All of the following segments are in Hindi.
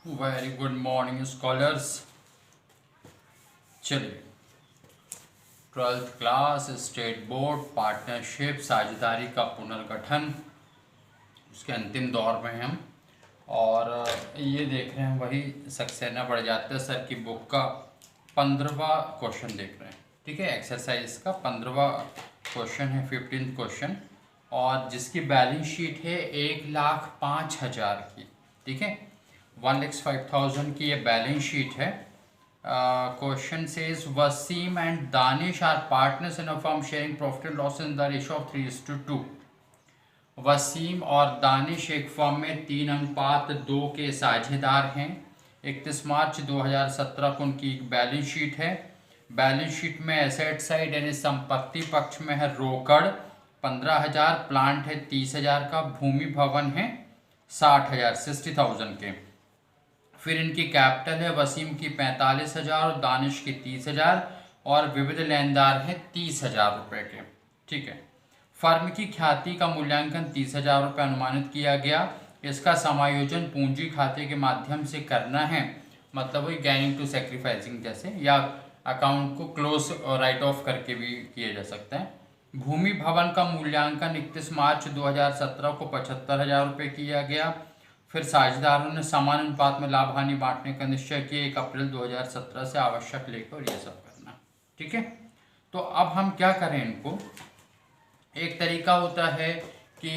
Very good morning scholars. चलिए, 12th class state board partnership साझेदारी का पुनर्गठन उसके अंतिम दौर में हैं हम। और ये देख रहे हैं वही सक्सेना बढ़ जाता है सर की बुक का 15वां क्वेश्चन देख रहे हैं। ठीक है, एक्सरसाइज का 15वां क्वेश्चन है, 15th क्वेश्चन, और जिसकी बैलेंस शीट है 1,05,000 की। ठीक है, 1,05,000 की ये बैलेंस शीट है। Question says Waseem and Danish are partners in a firm sharing profit and loss in the ratio of 3:2। Waseem और दानिश एक फर्म में 3:2 के साझेदार हैं। 31 मार्च 2017 को उनकी एक बैलेंस शीट है। बैलेंस शीट में एसेट साइड यानी संपत्ति पक्ष में है रोकड़ 15,000, प्लांट है 30,000 का, भूमि भवन है 60,000 60,000 के। फिर इनकी कैपिटल है वसीम की 45,000 और दानिश की 30,000, और विविध लेनदार हैं 30,000 रुपये के। ठीक है, फर्म की ख्याति का मूल्यांकन 30,000 रुपये अनुमानित किया गया। इसका समायोजन पूंजी खाते के माध्यम से करना है, मतलब वही गैनिंग टू सेक्रीफाइसिंग जैसे, या अकाउंट को क्लोज राइट ऑफ करके भी किया जा सकता है। भूमि भवन का मूल्यांकन 31 मार्च 2017 को 75,000 रुपये किया गया। फिर साझेदारों ने समान अनुपात में लाभ हानि बांटने का निश्चय किया 1 अप्रैल 2017 से, आवश्यक लेकर ये सब करना। ठीक है, तो अब हम क्या करें इनको। एक तरीका होता है कि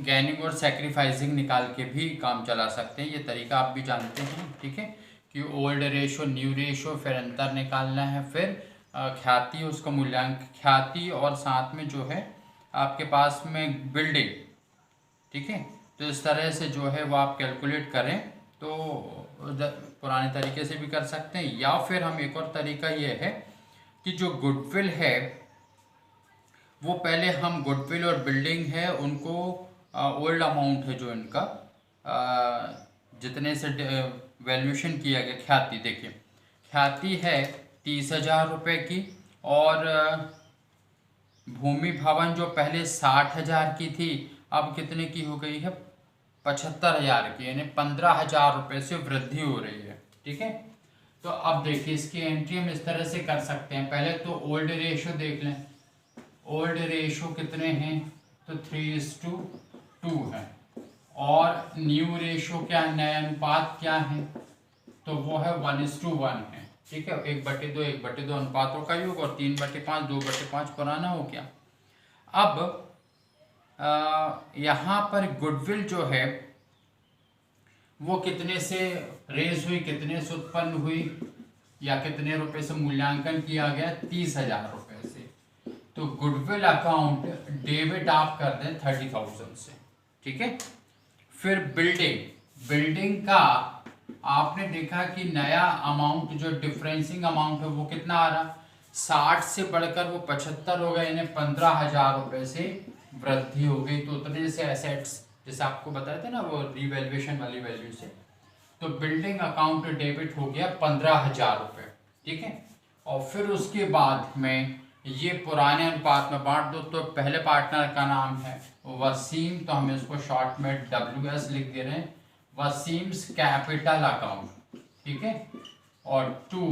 गैनिंग और सेक्रीफाइसिंग निकाल के भी काम चला सकते हैं, ये तरीका आप भी जानते हैं। ठीक है, कि ओल्ड रेशो न्यू रेशो, फिर अंतर निकालना है, फिर ख्याति उसका मूल्यांकन, ख्याति और साथ में जो है आपके पास में बिल्डिंग। ठीक है, तो इस तरह से जो है वो आप कैलकुलेट करें तो पुराने तरीके से भी कर सकते हैं, या फिर हम एक और तरीका ये है कि जो गुडविल है वो पहले हम गुडविल और बिल्डिंग है उनको ओल्ड अमाउंट है जो इनका जितने से वैल्यूएशन किया गया। ख्याति देखिए, ख्याति है 30,000 रुपये की, और भूमि भवन जो पहले 60,000 की थी अब कितने की हो गई है, 75,000 की, यानी 15,000 रुपये से वृद्धि हो रही है। ठीक है, तो अब देखिए इसकी एंट्री हम इस तरह से कर सकते हैं। पहले तो ओल्ड रेशो देख लें। ओल्ड रेशो कितने हैं, तो 3:2 है, और न्यू रेशो क्या है, नया अनुपात क्या है, तो वो है 1:1 है। ठीक है, 1/2 1/2 अनुपातों का योग, और 3/5 2/5 पुराना हो गया। अब यहाँ पर गुडविल जो है वो कितने से रेज हुई, कितने से उत्पन्न हुई, या कितने रुपए से मूल्यांकन किया गया, 30,000 रुपये से। तो गुडविल अकाउंट डेबिट आप कर दें 30,000 से। ठीक है, फिर बिल्डिंग का आपने देखा कि नया अमाउंट जो डिफरेंसिंग अमाउंट है वो कितना आ रहा, 60 से बढ़कर वो 75 हो गया, यानी 15,000 रुपये से वृद्धि हो गई। तो उतने से एसेट्स, जैसे आपको बताया था ना वो रिवैल्यूएशन वाली वैल्यू से, तो बिल्डिंग अकाउंट डेबिट हो गया 15,000 रुपये। ठीक है, और फिर उसके बाद में ये पुराने अनुपात में बांट दो। तो पहले पार्टनर का नाम है वसीम, तो हम इसको शॉर्ट में WS लिख दे रहे हैं, वसीम्स कैपिटल अकाउंट। ठीक है, और 2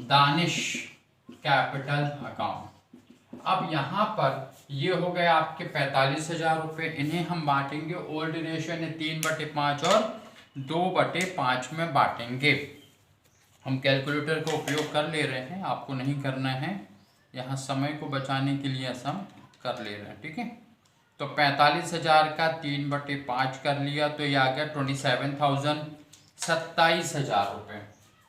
दानिश कैपिटल अकाउंट। अब यहाँ पर ये हो गए आपके 45,000 रुपये, इन्हें हम बांटेंगे ओल्ड रेशियो ने 3/5 और 2/5 में बांटेंगे। हम कैलकुलेटर का उपयोग कर ले रहे हैं, आपको नहीं करना है, यहाँ समय को बचाने के लिए ऐसा कर ले रहे हैं। ठीक है, तो 45,000 का 3/5 कर लिया, तो ये आ गया 27,000, 27,000 रुपये।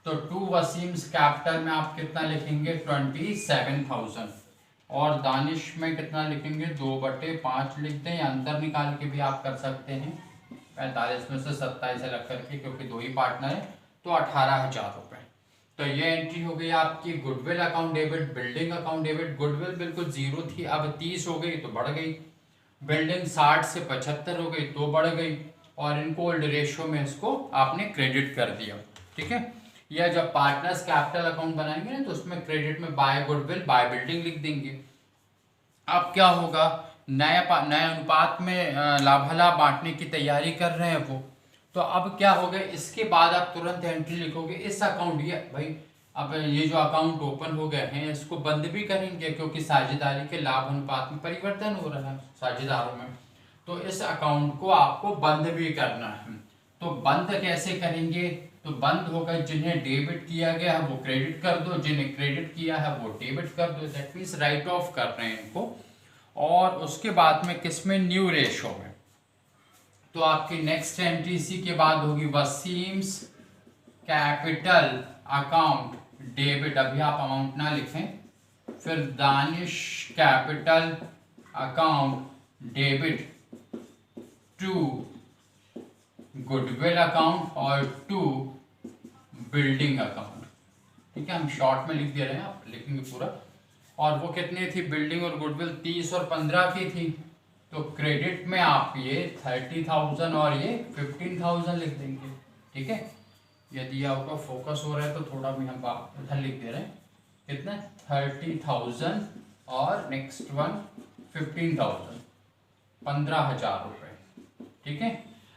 तो 2 वसीम्स कैपिटल में आप कितना लिखेंगे, 27,000, और दानिश में कितना लिखेंगे, 2/5 लिख दें, या अंतर निकाल के भी आप कर सकते हैं, 45 में से 27 अलग करके, क्योंकि 2 ही पार्टनर है, तो 18,000 रुपये। तो ये एंट्री हो गई आपकी goodwill account debit, building account debit. Goodwill बिल्कुल 0 थी, अब 30 हो गई तो बढ़ गई, बिल्डिंग 60 से 75 हो गई तो बढ़ गई, और इनको ओल्ड रेशियो में इसको आपने क्रेडिट कर दिया। ठीक है, या जब पार्टनर्स कैपिटल अकाउंट बनाएंगे ना तो उसमें क्रेडिट में बाय गुडविल बाय बिल्डिंग लिख देंगे। अब क्या होगा, नया अनुपात में लाभालाभ बांटने की तैयारी कर रहे हैं वो, तो अब क्या हो गया, इसके बाद आप तुरंत एंट्री लिखोगे इस अकाउंट, ये भाई अब ये जो अकाउंट ओपन हो गए हैं इसको बंद भी करेंगे क्योंकि साझेदारी के लाभ अनुपात में परिवर्तन हो रहा है साझेदारों में, तो इस अकाउंट को आपको बंद भी करना है। तो बंद कैसे करेंगे, तो बंद होगा जिन्हें डेबिट किया गया है वो क्रेडिट कर दो, जिन्हें क्रेडिट किया है वो डेबिट कर दो, दैट मीन्स राइट ऑफ कर रहे हैं इनको। और उसके बाद में किसमें, न्यू रेशो में। तो आपकी नेक्स्ट एंट्री इसी के बाद होगी वसीम्स कैपिटल अकाउंट डेबिट, अभी आप अमाउंट ना लिखें, फिर Danish capital account debit to goodwill account और टू बिल्डिंग अकाउंट। ठीक है, हम शॉर्ट में लिख दे रहे हैं, आप लिखेंगे पूरा। और वो कितनी थी, बिल्डिंग और गुडविल 30 और 15 की थी, तो क्रेडिट में आप ये 30,000 और ये 15,000 लिख देंगे। ठीक है, यदि आपका फोकस हो रहा है तो थोड़ा भी हम इधर लिख दे रहे हैं, कितना 30,000 और नेक्स्ट वन 15,000, 15,000 रुपये। ठीक है,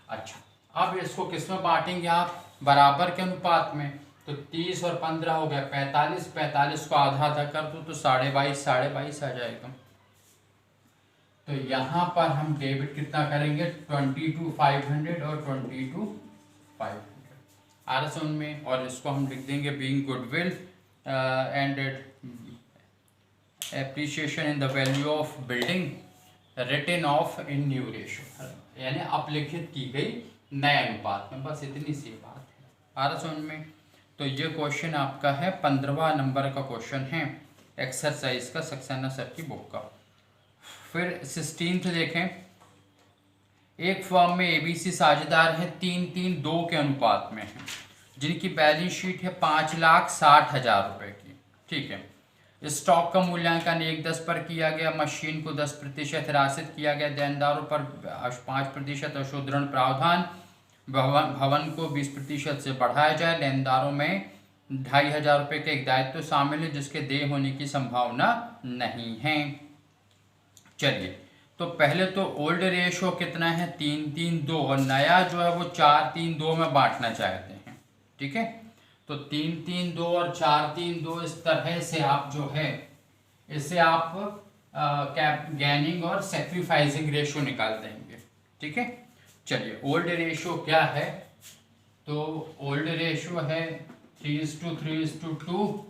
अच्छा अब इसको किस में बांटेंगे आप, बराबर के अनुपात में, तो 30 और 15 हो गया 45, 45 को आधा आधा कर दो तो 22.5 आ जाएगा। तो यहाँ पर हम डेबिट कितना करेंगे, 22,500 और 22,500 RS में, और इसको हम लिख देंगे being goodwill and appreciation in the value of building written off in new ratio, यानी अपलिखित की गई नए अनुपात में। बस इतनी सी बात है RS में। तो ये क्वेश्चन आपका है 15वां नंबर का क्वेश्चन है एक्सरसाइज का, सक्सेना सर की बुक का। फिर 16th देखें, एक फर्म में ABC साझेदार है 3-3-2 के अनुपात में है, जिनकी बैलेंस शीट है 5,60,000 रुपये की। ठीक है, स्टॉक का मूल्यांकन 1/10 पर किया गया, मशीन को 10% हिरासत किया गया, देनदारों पर 5% अशोधन प्रावधान, भवन को 20% से बढ़ाया जाए, लेनदारों में 2,500 रुपये के एक दायित्व शामिल है जिसके देय होने की संभावना नहीं है। चलिए, तो पहले तो ओल्ड रेशो कितना है 3-3-2, और नया जो है वो 4-3-2 में बांटना चाहते हैं। ठीक है, तो 3-3-2 और 4-3-2 इस तरह से आप जो है इसे आप गैनिंग और सेक्रीफाइसिंग रेशो निकाल देंगे। ठीक है, चलिए ओल्ड रेशो क्या है, तो ओल्ड रेशो है 3:3:2,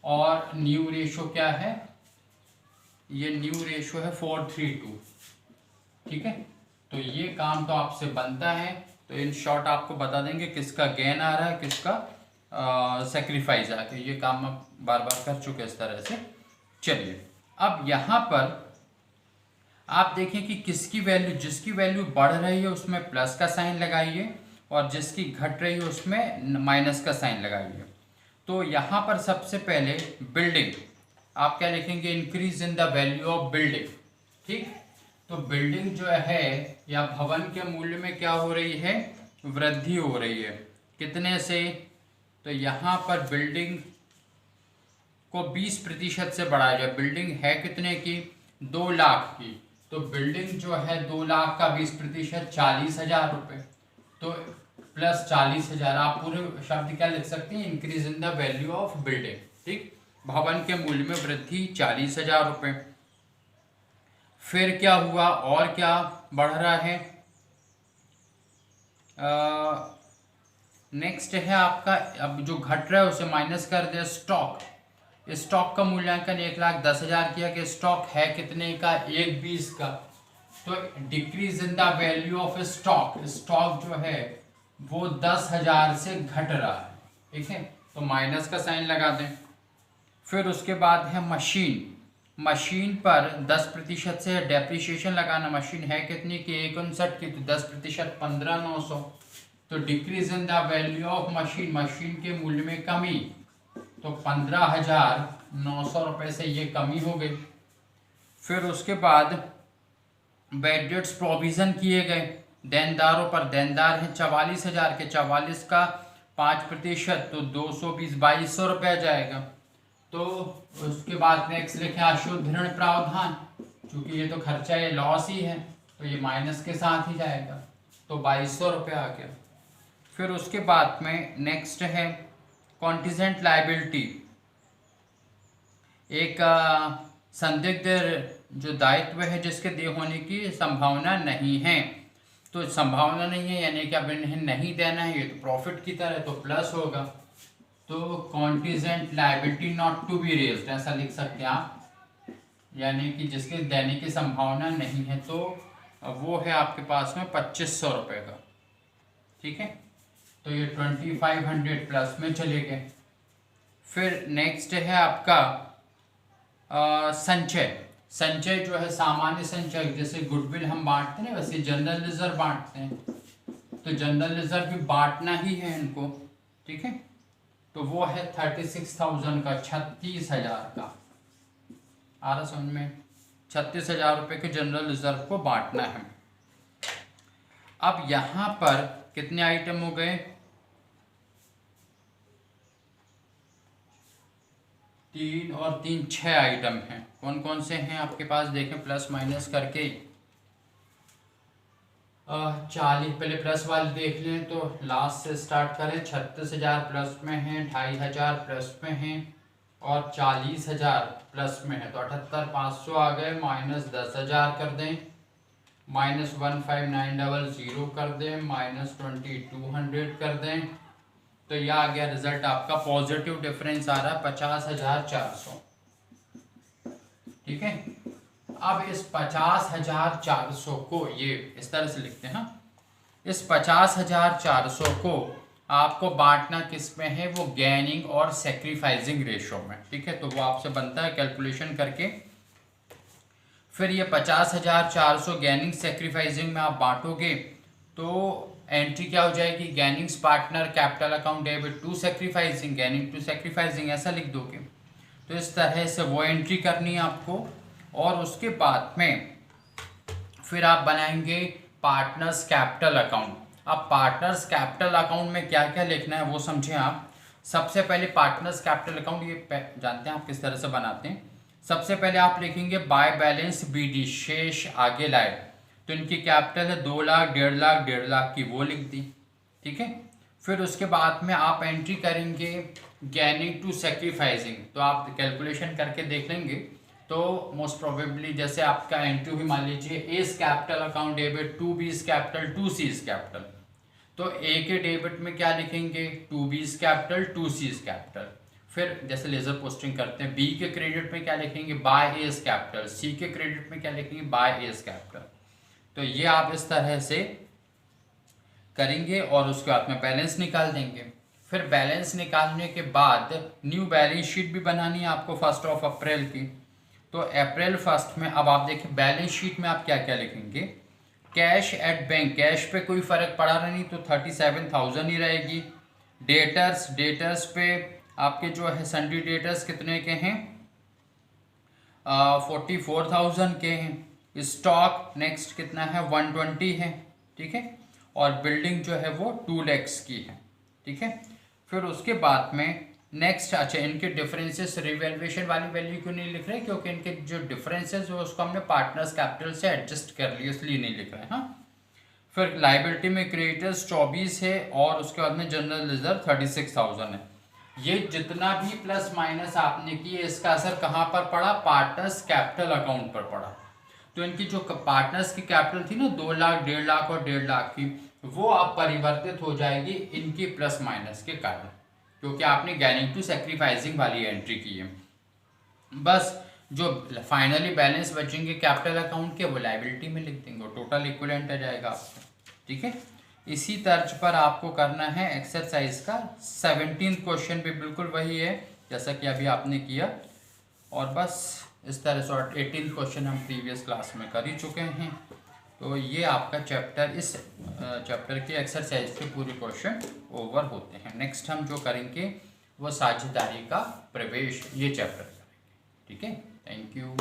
और न्यू रेशो क्या है, ये न्यू रेशो है 4:3:2। ठीक है, तो ये काम तो आपसे बनता है, तो इन शॉर्ट आपको बता देंगे किसका गेन आ रहा है, किसका सेक्रीफाइस आ रहा है, ये काम आप बार बार कर चुके इस तरह से। चलिए, अब यहाँ पर आप देखें कि किसकी वैल्यू, जिसकी वैल्यू बढ़ रही है उसमें प्लस का साइन लगाइए, और जिसकी घट रही है उसमें माइनस का साइन लगाइए। तो यहाँ पर सबसे पहले बिल्डिंग, आप क्या लिखेंगे, increase in the value of building. ठीक, तो बिल्डिंग जो है या भवन के मूल्य में क्या हो रही है, वृद्धि हो रही है, कितने से, तो यहाँ पर बिल्डिंग को 20% से बढ़ाया जाए। बिल्डिंग है कितने की, 2 लाख की, तो बिल्डिंग जो है 2 लाख का 20% 40,000 रुपये, तो प्लस 40,000, आप पूरे शब्द क्या लिख सकते हैं, increase in the value of building. ठीक, भवन के मूल्य में वृद्धि 40,000 रुपये। फिर क्या हुआ, और क्या बढ़ रहा है, नेक्स्ट है आपका, अब जो घट रहा है उसे माइनस कर दे, स्टॉक। स्टॉक का मूल्यांकन 1,10,000 किया कि स्टॉक है कितने का, 1,20 का, तो decrease in the value of stock, stock जो है वो 10,000 से घट रहा है। ठीक है, तो माइनस का साइन लगा दें। फिर उसके बाद है मशीन, मशीन पर 10% से डेप्रिसिएशन लगाना, मशीन है कितनी की, 59 की, तो 10% 15,900, तो decrease in the value of machine, machine के मूल्य में कमी, तो 15,900 रुपये से ये कमी हो गई। फिर उसके बाद बैड डेट्स प्रोविज़न किए गए, देनदारों पर, देनदार है 44,000 के, 44 का 5%, तो 220, 2,200 रुपये जाएगा। तो उसके बाद नेक्स्ट लिखे अशुद्ध प्रावधान, क्योंकि ये तो खर्चा, ये लॉस ही है, तो ये माइनस के साथ ही जाएगा, तो 2,200 रुपये आ गया। फिर उसके बाद में नेक्स्ट है कॉन्टिजेंट लायबिलिटी, एक संदिग्ध जो दायित्व है जिसके देय होने की संभावना नहीं है। तो संभावना नहीं है यानी कि अब इन्हें नहीं देना है, ये तो प्रॉफिट की तरह तो प्लस होगा। तो contingent liability not to be raised ऐसा लिख सकते हैं आप, यानी कि जिसके देने की संभावना नहीं है, तो वो है आपके पास में 2500 रुपये का। ठीक है, तो ये 2500 प्लस में चले गए। फिर नेक्स्ट है आपका संचय। संचय जो है सामान्य संचय, जैसे गुडविल हम बांटते हैं वैसे जनरल रिजर्व बांटते हैं, तो जनरल रिजर्व भी बांटना ही है इनको। ठीक है, तो वो है 36,000 का, 36,000 का। आ रहा समझ में? 36,000 रुपये के जनरल रिजर्व को बांटना है। अब यहाँ पर कितने आइटम हो गए? 3 और 3 6 आइटम हैं। कौन कौन से हैं आपके पास देखें प्लस माइनस करके। 40 पहले प्लस वाले देख लें तो लास्ट से स्टार्ट करें। 36,000 प्लस में है, 2,500 प्लस में है और 40,000 प्लस में है, तो 78,500 आ गए। माइनस 10,000 कर दें, माइनस 15,900 कर दें, माइनस 2,200 कर दें, तो यह आ गया रिजल्ट आपका। पॉजिटिव डिफरेंस आ रहा है 50,400। ठीक है, अब इस 50,400 को ये इस तरह से लिखते हैं। इस 50,400 को आपको बांटना किस में है? वो गेनिंग और सेक्रीफाइसिंग रेशो में। ठीक है, तो वो आपसे बनता है कैलकुलेशन करके। फिर ये 50,400 गेनिंग सेक्रीफाइसिंग में आप बांटोगे तो एंट्री क्या हो जाएगी? Gainings partner capital account debit to sacrificing, gaining to sacrificing ऐसा लिख दोगे। तो इस तरह से वो एंट्री करनी है आपको। और उसके बाद में फिर आप बनाएंगे पार्टनर्स कैपिटल अकाउंट। अब पार्टनर्स कैपिटल अकाउंट में क्या क्या लिखना है वो समझें आप। सबसे पहले पार्टनर्स कैपिटल अकाउंट ये जानते हैं आप किस तरह से बनाते हैं। सबसे पहले आप लिखेंगे बाय बैलेंस बीडी, शेष आगे लाए, तो इनकी कैपिटल है 2 लाख, 1.5 लाख, 1.5 लाख की, वो लिख दी। ठीक है, फिर उसके बाद में आप एंट्री करेंगे गेनिंग टू सेक्रीफाइसिंग, तो आप कैलकुलेशन करके देख लेंगे। तो मोस्ट प्रोबेबली जैसे आपका एंट्री हुई, मान लीजिए एस कैपिटल अकाउंट डेबिट, 2 बीस कैपिटल, 2 सीज कैपिटल, तो ए के डेबिट में क्या लिखेंगे? 2 बीस कैपिटल, 2 सीज कैपिटल। फिर जैसे लेजर पोस्टिंग करते हैं, बी के क्रेडिट में क्या लिखेंगे? By S capital. सी के क्रेडिट में क्या लिखेंगे? By S capital. तो ये आप इस तरह से करेंगे और उसके बाद में बैलेंस निकाल देंगे। फिर बैलेंस निकालने के बाद न्यू बैलेंस शीट भी बनानी है आपको 1 अप्रैल की। तो अप्रैल 1 में अब आप देखिए बैलेंस शीट में आप क्या क्या लिखेंगे। कैश एट बैंक, कैश पे कोई फर्क पड़ा नहीं तो 37,000 ही रहेगी। डेटर्स पे आपके जो है सन्ड्री डेटर्स कितने के हैं? 44,000 के हैं। स्टॉक नेक्स्ट कितना है? 120 है। ठीक है, और बिल्डिंग जो है वो 2 लाख की है। ठीक है, फिर उसके बाद में नेक्स्ट, अच्छा इनके डिफरेंसेस रिवैल्यूएशन वाली वैल्यू क्यों नहीं लिख रहे? क्योंकि इनके जो डिफरेंसेस है उसको हमने पार्टनर्स कैपिटल से एडजस्ट कर लिया, इसलिए नहीं लिख रहे हैं। हाँ, फिर लाइबिलिटी में क्रेडिटर्स 24 है और उसके बाद में जनरल रिजर्व 36,000 है। ये जितना भी प्लस माइनस आपने किए इसका असर कहाँ पर पड़ा? पार्टनर्स कैपिटल अकाउंट पर पड़ा। तो इनकी जो पार्टनर्स की कैपिटल थी ना 2 लाख, 1.5 लाख और 1.5 लाख की, वो अब परिवर्तित हो जाएगी इनकी प्लस माइनस के कारण, क्योंकि आपने गेनिंग टू सेक्रीफाइसिंग वाली एंट्री की है। बस जो फाइनली बैलेंस बचेंगे कैपिटल अकाउंट के वो लायबिलिटी में लिख देंगे, टोटल इक्विवेलेंट आ जाएगा आपको। ठीक है, इसी तर्ज पर आपको करना है एक्सरसाइज का 17 क्वेश्चन भी बिल्कुल वही है जैसा कि अभी आपने किया, और बस इस तरह से 18 क्वेश्चन हम प्रीवियस क्लास में कर ही चुके हैं। तो ये आपका चैप्टर, इस चैप्टर के एक्सरसाइज के पूरे क्वेश्चन ओवर होते हैं। नेक्स्ट हम जो करेंगे वो साझेदारी का प्रवेश, ये चैप्टर करेंगे। ठीक है, थैंक यू।